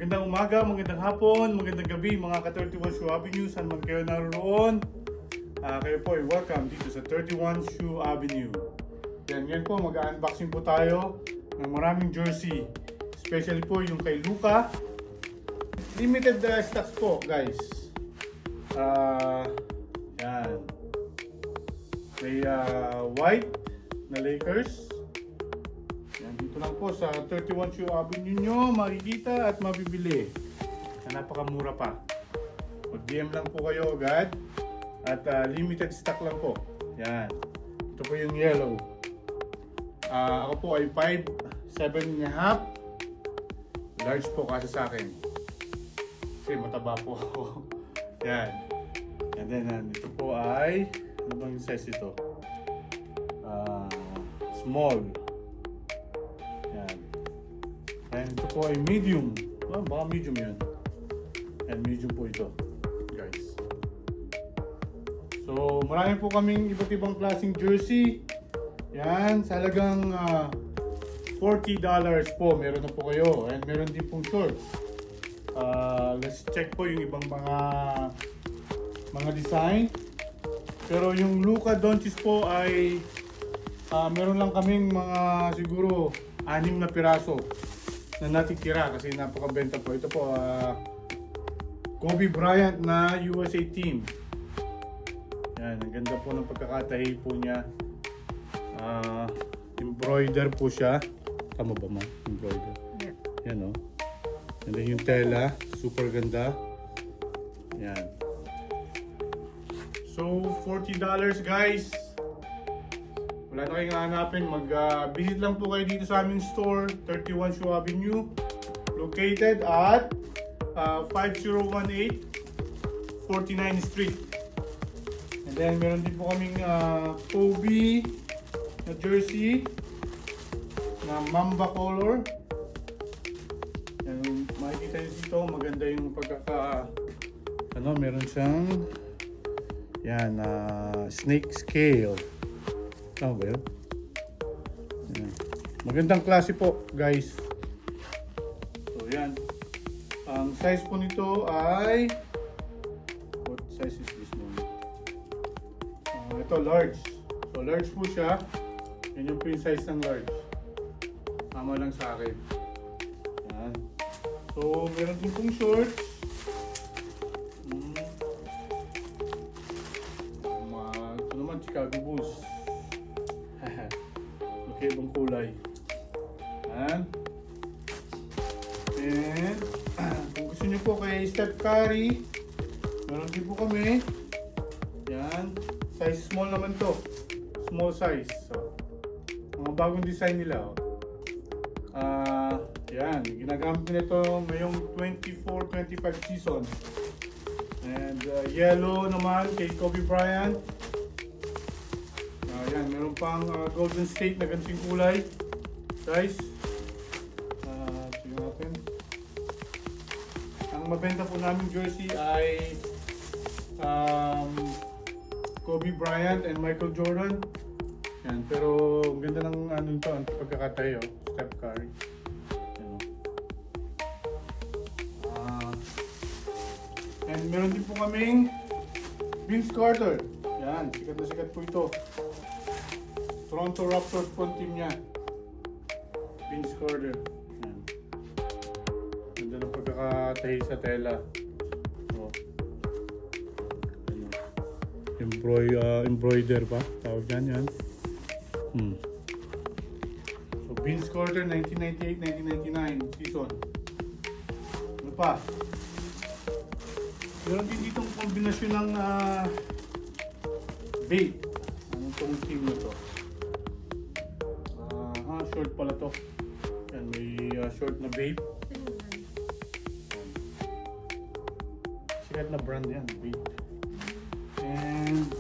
Magandang umaga, magandang hapon, magandang gabi mga ka-31 Shoe Avenue. Saan man kayo naroon, kayo po ay welcome dito sa 31 Shoe Avenue. Yan po, mag-unboxing po tayo ng maraming jersey. Especially po yung kay Luka. Limited stocks po guys. Yan. May white na Lakers. Dito lang po sa 31 Shoe Avenue nyo makikita at mabibili na napakamura pa. Mag-DM lang po kayo agad at limited stock lang po. Yan. Ito po yung yellow. Ako po ay 5'7 and a half. Large po kasi sa akin. Kasi mataba po ako. Yan. And then ito po ay ano bang size ito? Small. And ito po ay medium. Baka medium yun. And medium po ito, guys. So, marami po kaming iba't ibang klaseng jersey. Yan, sa halagang $40 po. Meron na po kayo. And meron din pong shorts. Let's check po yung ibang mga design. Pero yung Luka Doncic po ay meron lang kaming mga siguro 6 na piraso na natitira kasi napakabenta po. Ito po, Kobe Bryant na USA team. Yan, ang ganda po ng pagkakatahi po niya. Embroider po siya. Tama ba, ma? Embroider. Yeah. Yan, oh. And then yung tela, super ganda. Yan. So, $40 guys. Wala na kayong hanapin, mag-visit lang po kayo dito sa aming store, 31 Shoe Avenue, located at 5018 49th Street. And then meron din po kaming Kobe na jersey na Mamba color. Yan, makikita nyo dito, maganda yung meron siyang yan, snake scale. Tama ba yun? Yan. Magandang klase po guys. So yan. Ang size po nito ay what size is this one? Ito large. So large po siya. Yan yung po yung size ng large. Tama lang sa akin. Yan. So meron din pong shorts. Ito naman Chicago Bulls. Okay, ibang kulay. And kung gusto nyo po kay Steph Curry, meron din po kami. Yan. Size small naman to. Small size. So, mga bagong design nila. Yan. Ginagamit nito ngayong 24-25 season. And yellow naman kay Kobe Bryant. Yan, meron pang Golden State na ganting kulay. Guys, tingnan natin. Ang mabenta po namin jersey ay Kobe Bryant and Michael Jordan. Yan, pero ang ganda ng ito, ang pagkakatayo, Steph Curry. Yan, and meron din po kaming Vince Carter. Yan, sikat na sikat po ito. Toronto Raptors po team niya. Vince Carter. Yan. Ganda ng pagkakatahi sa tela. Oh. Embroider pa. Tawag yan. So Vince Carter 1998-1999 season. Ano pa? Meron din ditong kombinasyon ng bait. Anong tong team na to? Short pala to. Yan, may short na babe. Sikat na brand yan, babe. And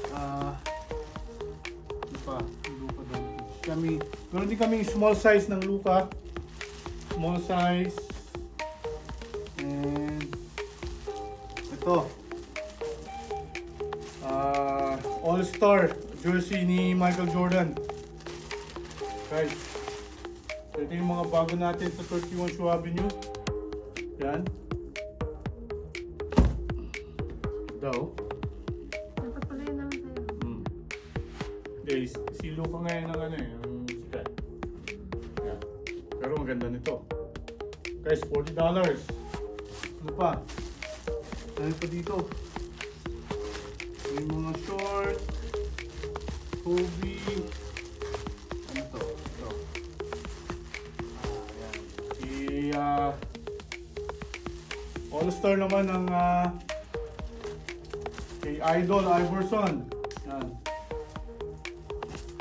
Luka Doncic. Meron din kami small size ng Luka. Small size. And ito. All-Star jersey ni Michael Jordan. Guys. Ito yung mga bago natin sa 31 Shoe Avenue. Yan. Daw. Dapat pala yun naman sa'yo. Guys, si Luca ngayon ang ano eh, ang sikat. Yan. Pero maganda nito. Guys, $40. Ano pa? Ano pa dito? May mga short. Kobe. Ano to? Ito. Ayan. Si All-Star naman ng kay Idol Iverson. Yan.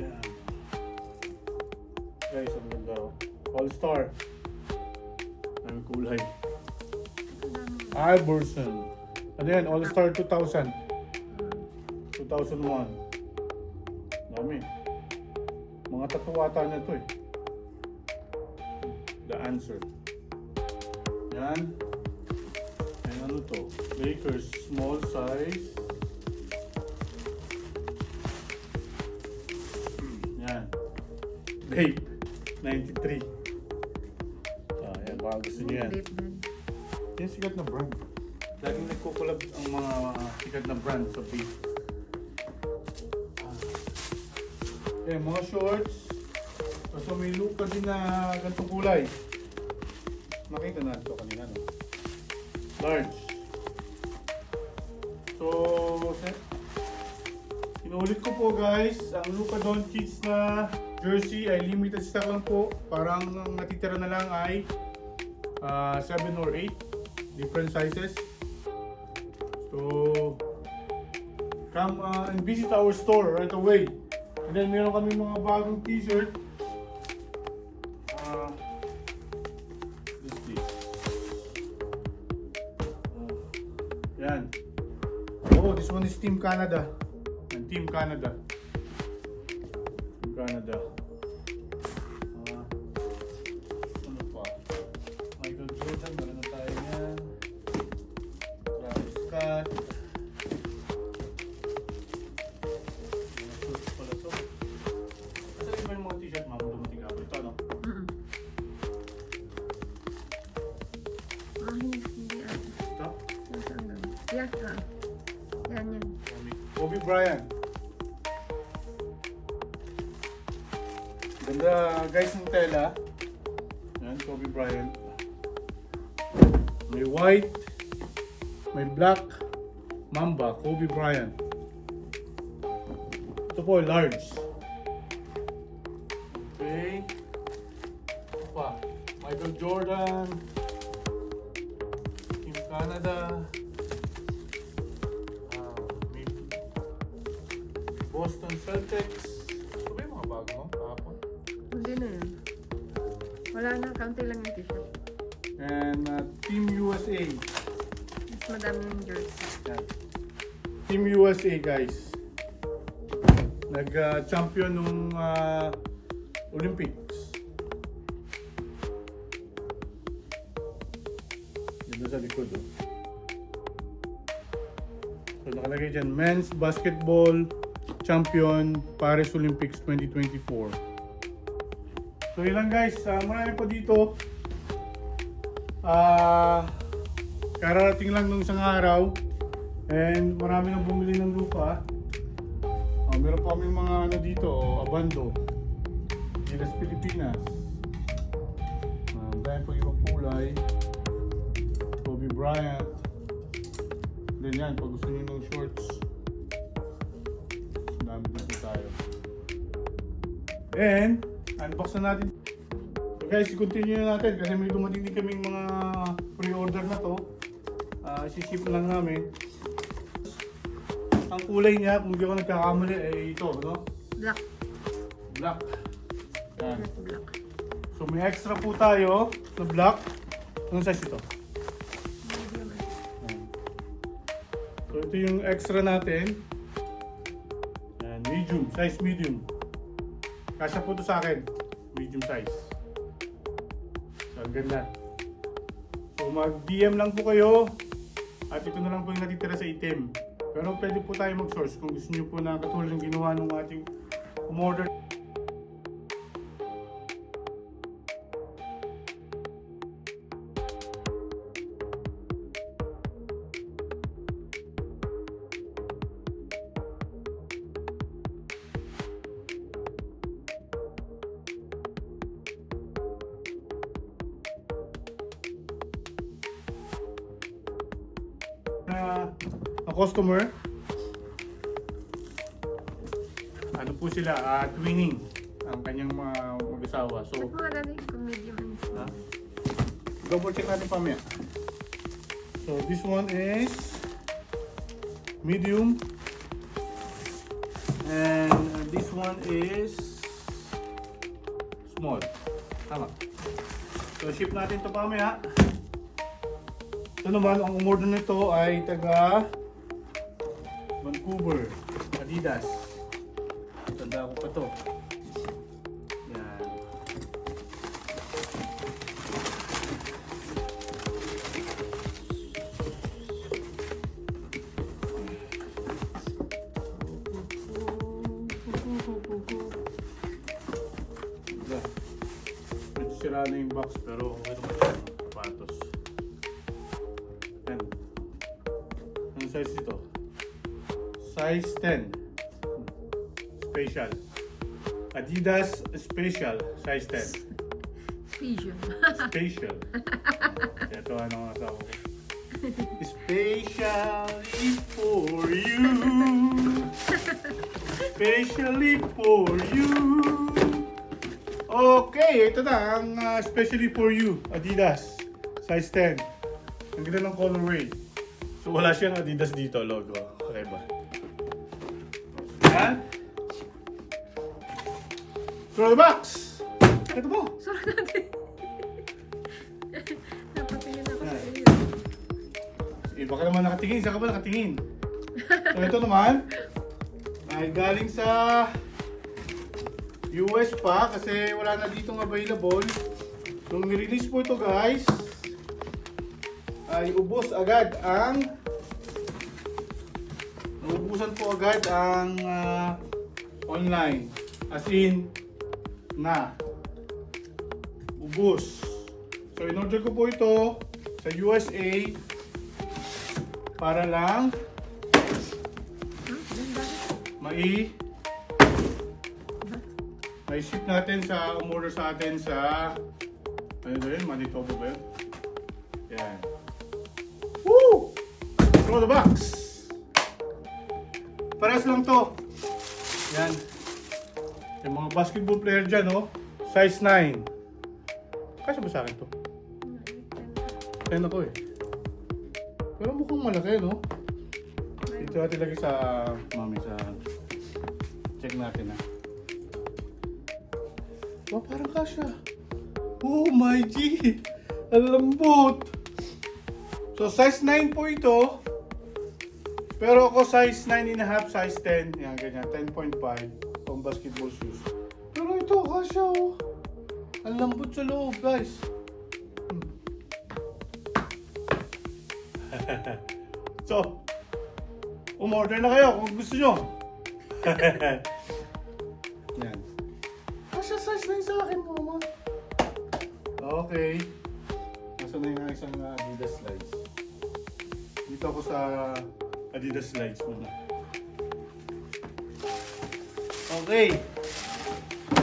Yan. Guys, ang ganda. All-Star. Ang kulay. Iverson. Ano yan? All-Star 2000. 2001. Dami. Mga tatuwata niya to eh. The Answer. Yan. And ano to? Lakers small size. Yan. Babe. 93. Yan. Baka gusto niyo yan. Yan sikat na brand. Laging nagkukulab ang mga sikat na brand sa Babe. Yan, mga shorts. So may Luca din na ganitong kulay. Nakita na ito kanina, no? Large. So, inulit ko po guys, ang Luka Doncic na jersey ay limited stock lang po. Parang ang natitira na lang ay 7 or 8 different sizes. So, come and visit our store right away. And then meron kami mga bagong t-shirt. This. Yan. Oh, this one is Team Canada. And Team Canada. Team Canada. Ano pa? Michael Jordan, meron na tayo yan. Travis Scott. T-shirt, mama, dumating ako. Ito, no? Hindi ata. Ito? Nasaan lang? Yan, Yan. Kobe Bryant. Ganda, guys, ng tela. Yan, Kobe Bryant. May white, may black, Mamba, Kobe Bryant. Ito po, large. Okay. Ito pa, Michael Jordan, Team Canada, may Boston Celtics. Ito ba yung mga bago mo kahapon? Hindi na yun. Wala na, kaunti lang yung t-shirt. And Team USA. Mas madami yung jersey. Yan. Team USA guys. Nag-champion nung Olympics. Dito sa likod, oh. So nakalagay dyan, Men's Basketball Champion Paris Olympics 2024. So yun lang guys, marami pa dito. Kararating lang nung isang araw. And marami nang bumili ng lupa. Meron pa kami mga ano dito, Abando. Gilas Pilipinas. Dahil pag ibang kulay. Kobe Bryant. Then yan, pag gusto nyo ng shorts. Dami dito tayo. And, unbox na natin. So guys, i-continue na natin kasi may dumating din kaming mga pre-order na to. Isi-ship lang namin. Ang kulay niya, kung di ako nagkakamali, ay ito, no? Black. Black. Yan. Black. So may extra po tayo na black. Anong size ito? Medium. Yan. So ito yung extra natin. Yan, medium, size medium. Kasya po ito sa akin. Medium size. So ang ganda. So mag-DM lang po kayo. At ito na lang po yung natitira sa item. Pero pwede po tayo mag-source kung gusto nyo po na katulad ng ginawa ng ating umorder. na customer. Ano po sila, twinning ang kanyang mga mag-asawa. So, Ba't mga dati kung medium and small? double check natin pamaya. So, this one is medium. And this one is small. Tama. So, ship natin ito pamaya. Ito naman, ang umorder nito ay taga Vancouver, Adidas. Tanda ko pa to. Yan. Diba? Medyo sira na yung box pero okay naman yung sapatos. Yan. Anong size ito? Size 10. Special. Adidas Special. Size 10. Fusion. Special. Ito ano ang asawa ko. Especially for you. Especially for you. Okay, ito na ang especially for you. Adidas. Size 10. Ang ganda ng colorway. So wala siyang Adidas dito logo. Okay ba? Yan. Throw the box! Ito mo! Sorry natin. Napatingin ako sa Yan. iyo. Baka naman nakatingin. Saan ka ba nakatingin? So ito naman ay galing sa US pa kasi wala na ditong available. Nung nirelease po ito guys ay ubos agad ang naubusan po agad ang online. As in na ubos. So in-order ko po ito sa USA para lang may ship natin sa umorder sa atin sa ano ba yun? Manitoba ba yun? Yan. Woo! Throw the box! Pares lang to. Yan. Yung mga basketball player dyan, oh. Size 9. Kasya ba sa akin to? 10 ako eh. Pero mukhang malaki, no? Dito natin lagi sa mami sa check natin ha. Oh, parang kasya. Oh my G! Ang lambot! So size 9 po ito. Pero ako size 9.5, size 10. Yan, ganyan. 10.5 pang basketball shoes. Pero ito, kasya oh. Ang lambot sa loob, guys. So, umorder na kayo kung gusto nyo. Yan. Kasya size 9 sa akin, mama. Okay. Nasa na yung isang Adidas slides. Dito ako sa Adidas slides muna. Okay.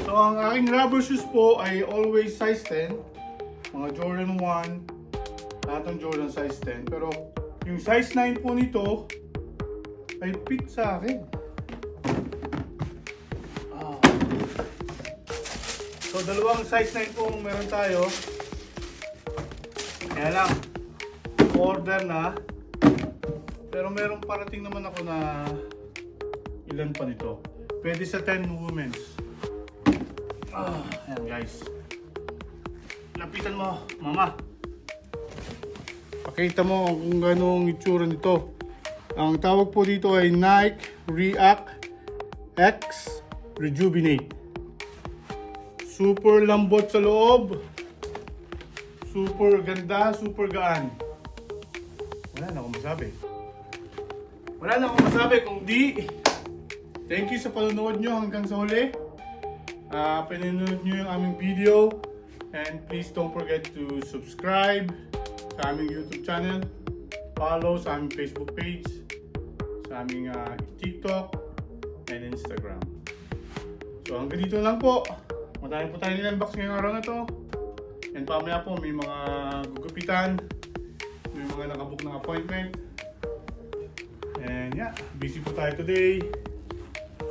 So, ang aking rubber shoes po ay always size 10. Mga Jordan 1. Lahat ng Jordan size 10. Pero, yung size 9 po nito ay fit sa akin. So, dalawang size 9 po meron tayo. Kaya lang, order na. Pero meron parating naman ako na ilan pa nito. Pwede sa 10 women's. Ayan guys. Lapitan mo, mama. Pakita mo kung ganong itsura nito. Ang tawag po dito ay Nike React X Rejuvenate. Super lambot sa loob. Super ganda, super gaan. Wala na akong masabi. Wala na akong masabi kung di. Thank you sa panonood nyo hanggang sa huli. Pinanood nyo yung aming video. And please don't forget to subscribe sa aming YouTube channel. Follow sa aming Facebook page. Sa aming TikTok and Instagram. So hanggang dito lang po. Madami po tayo nil-unbox ngayong araw na to. And pamaya po may mga gugupitan. May mga nakabook ng appointment. And yeah, busy po tayo today.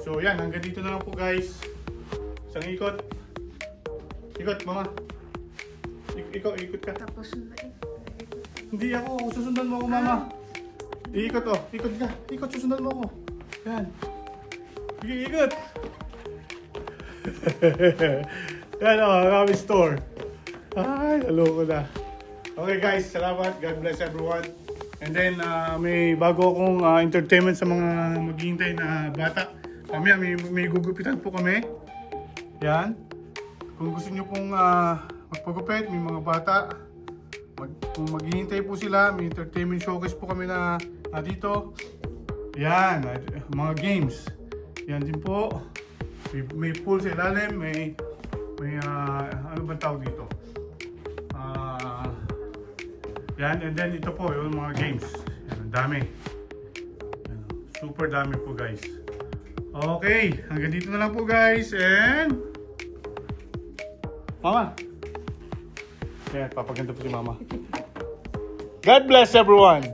So yan, hanggang dito na lang po guys. Isang ikot. Ikot, mama. Ikaw, ikot ka. Tapos na eh. Hindi ako, susundan mo ako mama. Ikot oh, ikot ka. Ikot, susundan mo ako. Yan. Sige, ikot. Yan oh, Rami Store. Ay, naloko na. Okay guys, salamat. God bless everyone. And then, may bago akong entertainment sa mga maghihintay na bata. Kami, may gugupitan po kami. Yan. Kung gusto nyo pong magpagupit, may mga bata. Kung maghihintay po sila, may entertainment showcase po kami na dito. Yan, mga games. Yan din po. May pool sa ilalim, may ano ba tawag dito? Yan, and then ito po, yung mga games. Yan, ang dami. Yan, super dami po guys. Okay, hanggang dito na lang po guys, and Mama! Yan, papaganda po si Mama. God bless everyone!